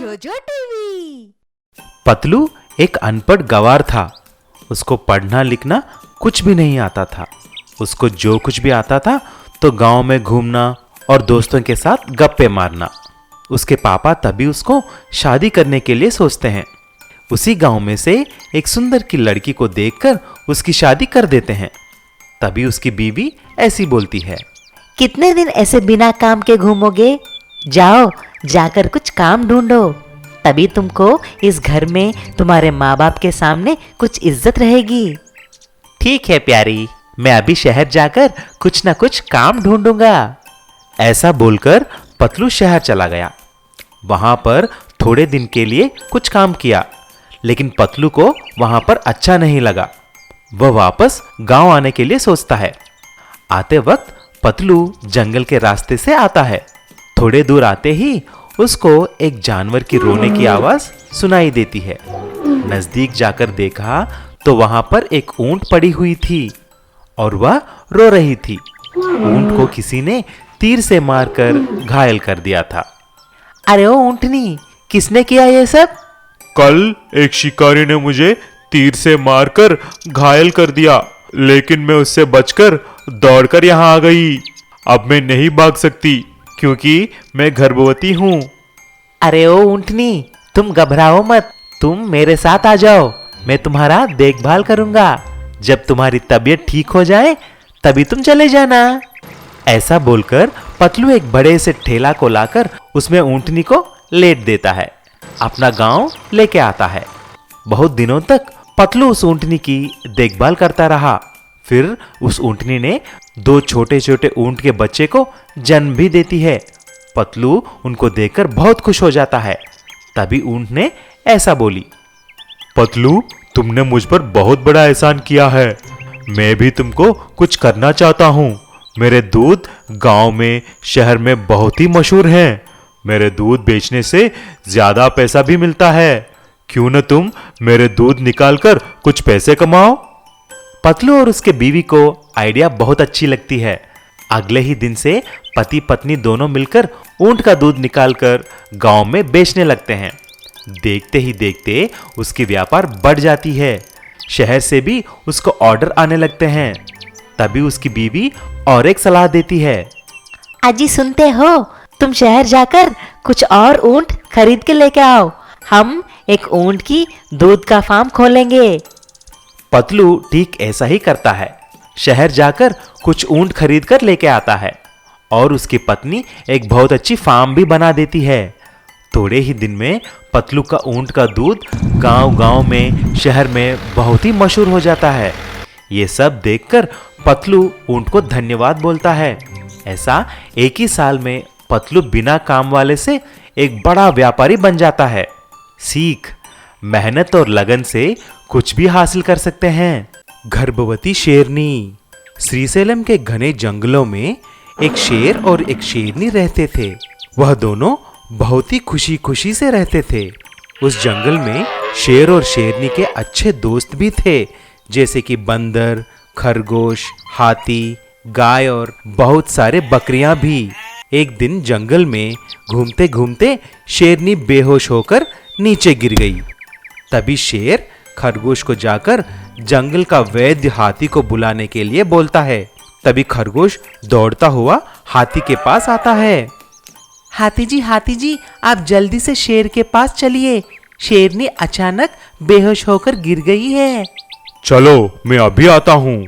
जोजो टीवी। पतलू एक अनपढ़ गंवार था। उसको पढ़ना लिखना कुछ भी नहीं आता था। उसको जो कुछ भी आता था तो गांव में घूमना और दोस्तों के साथ गप्पे मारना। उसके पापा तभी उसको शादी करने के लिए सोचते हैं। उसी गांव में से एक सुंदर की लड़की को देखकर उसकी शादी कर देते हैं। तभी उसकी बीवी ऐसी बोलती है, कितने दिन ऐसे बिना काम के घूमोगे? जाओ, जाकर कुछ काम ढूंढो, तभी तुमको इस घर में तुम्हारे माँ बाप के सामने कुछ इज्जत रहेगी। ठीक है प्यारी, मैं अभी शहर जाकर कुछ ना कुछ काम ढूंढूंगा। ऐसा बोलकर पतलू शहर चला गया। वहां पर थोड़े दिन के लिए कुछ काम किया, लेकिन पतलू को वहां पर अच्छा नहीं लगा। वह वापस गांव आने के लिए सोचता है। आते वक्त पतलू जंगल के रास्ते से आता है। थोड़े दूर आते ही उसको एक जानवर की रोने की आवाज सुनाई देती है। नजदीक जाकर देखा तो वहां पर एक ऊंट पड़ी हुई थी और वह रो रही थी। ऊंट को किसी ने तीर से मारकर घायल कर दिया था। अरे ओ ऊंटनी, किसने किया ये सब? कल एक शिकारी ने मुझे तीर से मारकर घायल कर दिया, लेकिन मैं उससे बचकर दौड़कर यहाँ आ गई। अब मैं नहीं भाग सकती क्योंकि मैं गर्भवती हूँ। अरे ओ ऊंटनी, तुम घबराओ मत, तुम मेरे साथ आ जाओ, मैं तुम्हारा देखभाल करूंगा। जब तुम्हारी तबीयत ठीक हो जाए तभी तुम चले जाना। ऐसा बोलकर पतलू एक बड़े से ठेला को लाकर उसमें ऊंटनी को लेट देता है। अपना गांव लेके आता है। बहुत दिनों तक पतलू उस ऊंटनी की देखभाल करता रहा। फिर उस ऊंटनी ने 2 छोटे छोटे ऊंट के बच्चे को जन्म भी देती है। पतलू उनको देखकर बहुत खुश हो जाता है। तभी ऊंट ने ऐसा बोली, पतलू, तुमने मुझ पर बहुत बड़ा एहसान किया है। मैं भी तुमको कुछ करना चाहता हूँ। मेरे दूध गांव में, शहर में बहुत ही मशहूर हैं। मेरे दूध बेचने से ज्यादा पैसा भी मिलता है। क्यों न तुम मेरे दूध निकालकर कुछ पैसे कमाओ? पतलू और उसके बीवी को आइडिया बहुत अच्छी लगती है। अगले ही दिन से पति पत्नी दोनों मिलकर ऊंट का दूध निकालकर गांव में बेचने लगते हैं। देखते ही देखते उसकी व्यापार बढ़ जाती है। शहर से भी उसको ऑर्डर आने लगते हैं। तभी उसकी बीवी और एक सलाह देती है, अजी सुनते हो, तुम शहर जाकर कुछ और ऊंट खरीद के लेके आओ। हम एक ऊंट की दूध का फार्म खोलेंगे। पतलू ठीक ऐसा ही करता है। शहर जाकर कुछ ऊंट खरीद कर लेके आता है और उसकी पत्नी एक बहुत अच्छी फार्म भी बना देती है। थोड़े ही दिन में पतलू का ऊंट का दूध गांव-गांव में, शहर में बहुत ही मशहूर हो जाता है। ये सब देखकर पतलू ऊंट को धन्यवाद बोलता है। ऐसा एक ही साल में पतलू बिना काम वाले से एक बड़ा व्यापारी बन जाता है। सीख, मेहनत और लगन से कुछ भी हासिल कर सकते हैं। गर्भवती शेरनी। श्रीशैलम के घने जंगलों में एक शेर और एक शेरनी रहते थे। वह दोनों बहुत ही खुशी खुशी से रहते थे। उस जंगल में शेर और शेरनी के अच्छे दोस्त भी थे, जैसे कि बंदर, खरगोश, हाथी, गाय और बहुत सारे बकरियां भी। एक दिन जंगल में घूमते घूमते शेरनी बेहोश होकर नीचे गिर गई। तभी शेर खरगोश को जाकर जंगल का वैद्य हाथी को बुलाने के लिए बोलता है। तभी खरगोश दौड़ता हुआ हाथी के पास आता है। हाथी जी, आप जल्दी से शेर के पास चलिए। शेरनी अचानक बेहोश होकर गिर गई है। चलो, मैं अभी आता हूँ।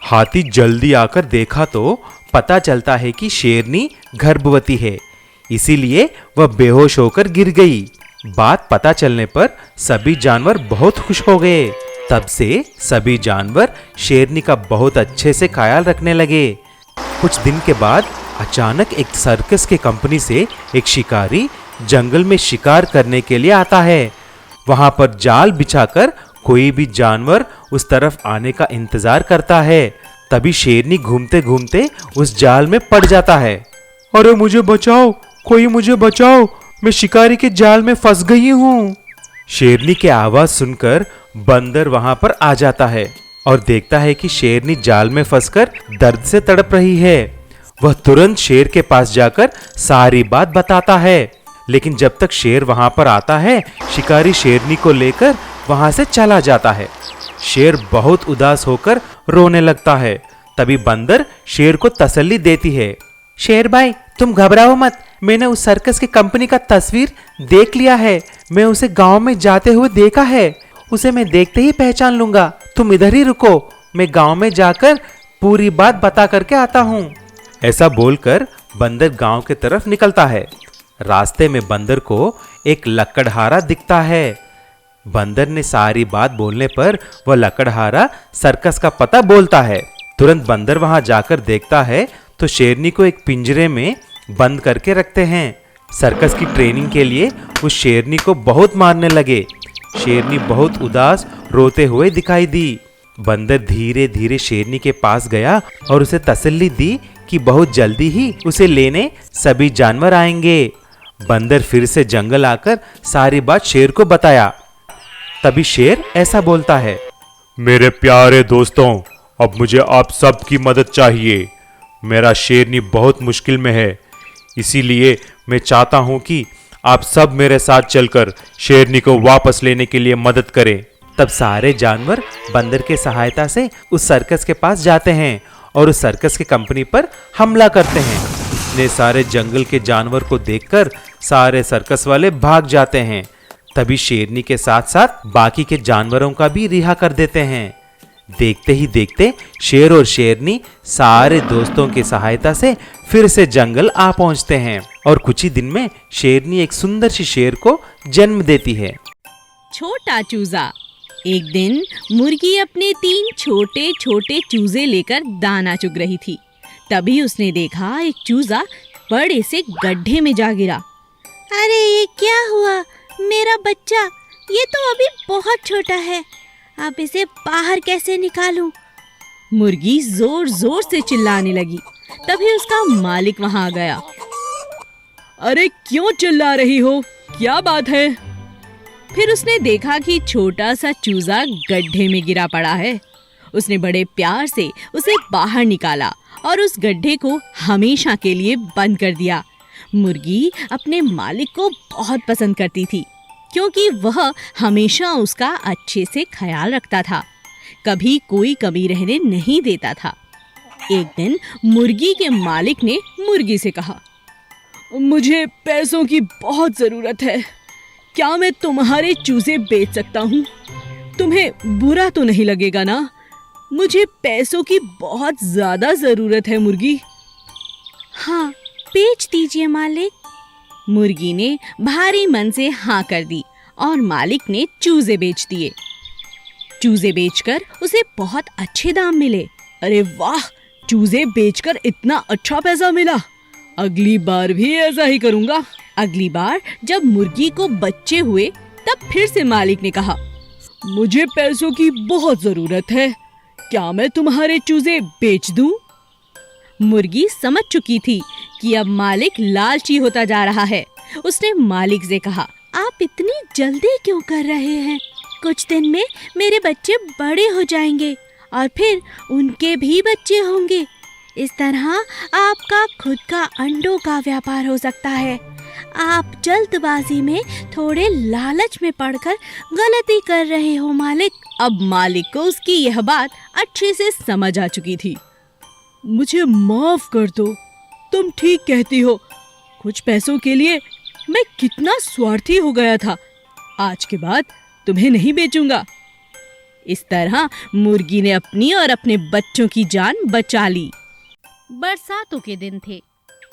हाथी जल्दी आकर देखा तो पता चलता है कि शेरनी गर्भवती है, इसीलिए वह बेहोश होकर गिर गई। बात पता चलने पर सभी जानवर बहुत खुश हो गए। तब से सभी जानवर शेरनी का बहुत अच्छे से ख्याल रखने लगे। कुछ दिन के बाद अचानक एक सर्कस के कंपनी से एक शिकारी जंगल में शिकार करने के लिए आता है। वहां पर जाल बिछाकर कोई भी जानवर उस तरफ आने का इंतजार करता है। तभी शेरनी घूमते घूमते उस जाल में पड़ जाता है। अरे मुझे बचाओ, कोई मुझे बचाओ, मैं शिकारी के जाल में फंस गई हूँ। शेरनी की आवाज सुनकर बंदर वहां पर आ जाता है और देखता है कि शेरनी जाल में फंसकर दर्द से तड़प रही है। वह तुरंत शेर के पास जाकर सारी बात बताता है। लेकिन जब तक शेर वहां पर आता है, शिकारी शेरनी को लेकर वहां से चला जाता है। शेर बहुत उदास होकर रोने लगता है। तभी बंदर शेर को तसल्ली देती है। शेर भाई, तुम घबराओ मत, मैंने उस सर्कस की कंपनी का तस्वीर देख लिया है। मैं उसे गांव में जाते हुए देखा है। उसे मैं देखते ही पहचान लूंगा। तुम इधर ही रुको, मैं गांव में जाकर पूरी बात बता करके आता हूँ। ऐसा बोलकर बंदर गांव की तरफ निकलता है। रास्ते में बंदर को एक लकड़हारा दिखता है। बंदर ने सारी बात बोलने पर वह लकड़हारा सर्कस का पता बोलता है। तुरंत बंदर वहां जाकर देखता है तो शेरनी को एक पिंजरे में बंद करके रखते हैं। सर्कस की ट्रेनिंग के लिए उस शेरनी को बहुत मारने लगे। शेरनी बहुत उदास रोते हुए दिखाई दी। बंदर धीरे धीरे शेरनी के पास गया और उसे तसल्ली दी कि बहुत जल्दी ही उसे लेने सभी जानवर आएंगे। बंदर फिर से जंगल आकर सारी बात शेर को बताया। तभी शेर ऐसा बोलता है, मेरे प्यारे दोस्तों, अब मुझे आप सब की मदद चाहिए। मेरा शेरनी बहुत मुश्किल में है, इसीलिए मैं चाहता हूं कि आप सब मेरे साथ चलकर शेरनी को वापस लेने के लिए मदद करें। तब सारे जानवर बंदर के सहायता से उस सर्कस के पास जाते हैं और उस सर्कस की कंपनी पर हमला करते हैं। इतने सारे जंगल के जानवर को देखकर सारे सर्कस वाले भाग जाते हैं। तभी शेरनी के साथ साथ बाकी के जानवरों का भी रिहा कर देते हैं। देखते ही देखते शेर और शेरनी सारे दोस्तों की सहायता से फिर से जंगल आ पहुंचते हैं और कुछ ही दिन में शेरनी एक सुंदर सी शेर को जन्म देती है। छोटा चूजा। एक दिन मुर्गी अपने 3 छोटे छोटे चूजे लेकर दाना चुग रही थी। तभी उसने देखा एक चूजा बड़े से गड्ढे में जा गिरा। अरे ये क्या हुआ? मेरा बच्चा, ये तो अभी बहुत छोटा है, अब इसे बाहर कैसे निकालूं? मुर्गी जोर जोर से चिल्लाने लगी। तभी उसका मालिक वहां आ गया। अरे क्यों चिल्ला रही हो? क्या बात है? फिर उसने देखा कि छोटा सा चूजा गड्ढे में गिरा पड़ा है। उसने बड़े प्यार से उसे बाहर निकाला और उस गड्ढे को हमेशा के लिए बंद कर दिया। मुर्गी अपने मालिक को बहुत पसंद करती थी, क्योंकि वह हमेशा उसका अच्छे से ख्याल रखता था, कभी कोई कमी रहने नहीं देता था। एक दिन मुर्गी के मालिक ने मुर्गी से कहा, मुझे पैसों की बहुत ज़रूरत है, क्या मैं तुम्हारे चूजे बेच सकता हूँ? तुम्हें बुरा तो नहीं लगेगा ना? मुझे पैसों की बहुत ज़्यादा ज़रूरत है मुर्गी। हाँ, बेच दीजिए मालिक। मुर्गी ने भारी मन से हाँ कर दी और मालिक ने चूजे बेच दिए। चूजे बेचकर उसे बहुत अच्छे दाम मिले। अरे वाह, चूजे बेचकर इतना अच्छा पैसा मिला, अगली बार भी ऐसा ही करूंगा। अगली बार जब मुर्गी को बच्चे हुए तब फिर से मालिक ने कहा, मुझे पैसों की बहुत जरूरत है, क्या मैं तुम्हारे चूजे बेच दूं? मुर्गी समझ चुकी थी कि अब मालिक लालची होता जा रहा है। उसने मालिक से कहा, आप इतनी जल्दी क्यों कर रहे हैं? कुछ दिन में मेरे बच्चे बड़े हो जाएंगे और फिर उनके भी बच्चे होंगे। इस तरह आपका खुद का अंडों का व्यापार हो सकता है। आप जल्दबाजी में थोड़े लालच में पड़कर गलती कर रहे हो मालिक। अब मालिक को उसकी यह बात अच्छे से समझ आ चुकी थी। मुझे माफ कर दो, तुम ठीक कहती हो, कुछ पैसों के लिए मैं कितना स्वार्थी हो गया था। आज के बाद तुम्हें नहीं बेचूंगा। इस तरह मुर्गी ने अपनी और अपने बच्चों की जान बचा ली। बरसातों के दिन थे,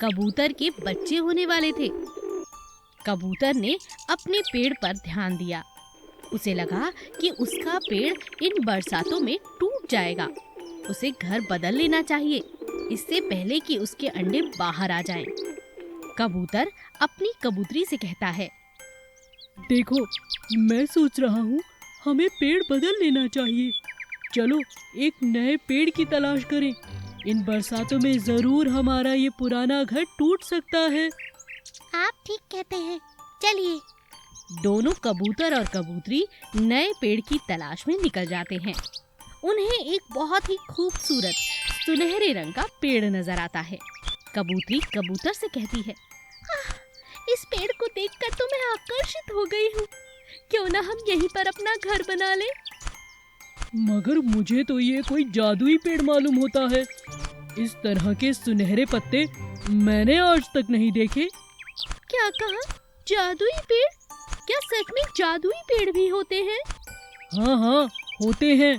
कबूतर के बच्चे होने वाले थे। कबूतर ने अपने पेड़ पर ध्यान दिया। उसे लगा कि उसका पेड़ इन बरसातों में टूट जाएगा। उसे घर बदल लेना चाहिए, इससे पहले कि उसके अंडे बाहर आ जाएं। कबूतर अपनी कबूतरी से कहता है, देखो, मैं सोच रहा हूँ हमें पेड़ बदल लेना चाहिए। चलो एक नए पेड़ की तलाश करें। इन बरसातों में जरूर हमारा ये पुराना घर टूट सकता है। आप ठीक कहते हैं, चलिए। दोनों कबूतर और कबूतरी नए पेड़ की तलाश में निकल जाते हैं। उन्हें एक बहुत ही खूबसूरत सुनहरे रंग का पेड़ नजर आता है। कबूतरी कबूतर से कहती है, इस पेड़ को देखकर तो मैं आकर्षित हो गई हूँ। क्यों ना हम यहीं पर अपना घर बना लें? मगर मुझे तो ये कोई जादुई पेड़ मालूम होता है। इस तरह के सुनहरे पत्ते मैंने आज तक नहीं देखे। क्या कहा? जादुई पेड़? क्या सच में जादुई पेड़ भी होते हैं? हाँ हाँ, होते हैं।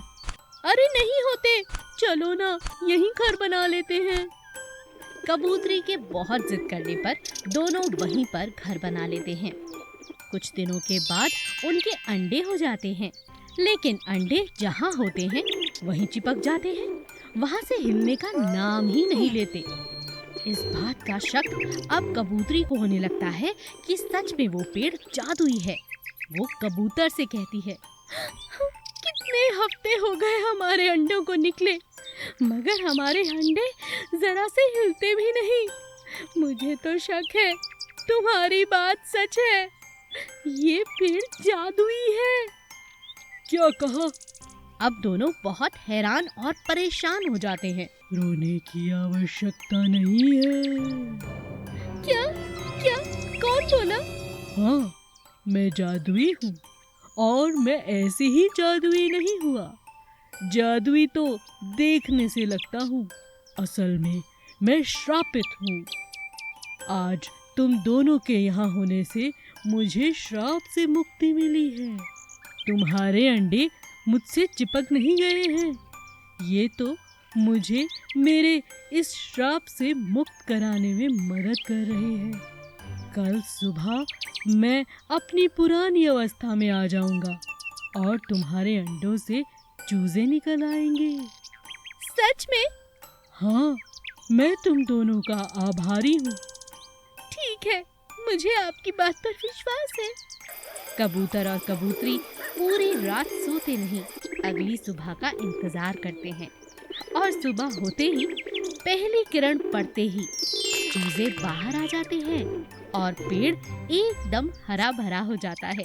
अरे नहीं होते, चलो ना यहीं घर बना लेते हैं। कबूतरी के बहुत जिद करने पर दोनों वहीं पर घर बना लेते हैं। कुछ दिनों के बाद उनके अंडे हो जाते हैं, लेकिन अंडे जहाँ होते हैं वहीं चिपक जाते हैं, वहाँ से हिलने का नाम ही नहीं लेते। इस बात का शक अब कबूतरी को होने लगता है कि सच में वो पेड़ जादुई है। वो कबूतर से कहती है, कितने हफ्ते हो गए हमारे अंडों को निकले, मगर हमारे अंडे जरा से हिलते भी नहीं। मुझे तो शक है तुम्हारी बात सच है, ये पेड़ जादुई है। क्या कहा? अब दोनों बहुत हैरान और परेशान हो जाते हैं। रोने की आवश्यकता नहीं है। क्या क्या कौन बोला? हाँ, मैं जादुई हूँ, और मैं ऐसे ही जादुई नहीं हुआ। जादुई तो देखने से लगता हूँ, असल में मैं श्रापित हूँ। आज तुम दोनों के यहाँ होने से मुझे श्राप से मुक्ति मिली है। तुम्हारे अंडे मुझसे चिपक नहीं गए हैं, ये तो मुझे मेरे इस श्राप से मुक्त कराने में मदद कर रहे हैं। कल सुबह मैं अपनी पुरानी अवस्था में आ जाऊंगा और तुम्हारे अंडों से चूजे निकल आएंगे। सच में? हाँ, मैं तुम दोनों का आभारी हूँ। ठीक है, मुझे आपकी बात पर विश्वास है। कबूतर और कबूतरी पूरी रात सोते नहीं, अगली सुबह का इंतजार करते हैं। और सुबह होते ही पहली किरण पड़ते ही चूजे बाहर आ जाते हैं और पेड़ एकदम हरा भरा हो जाता है।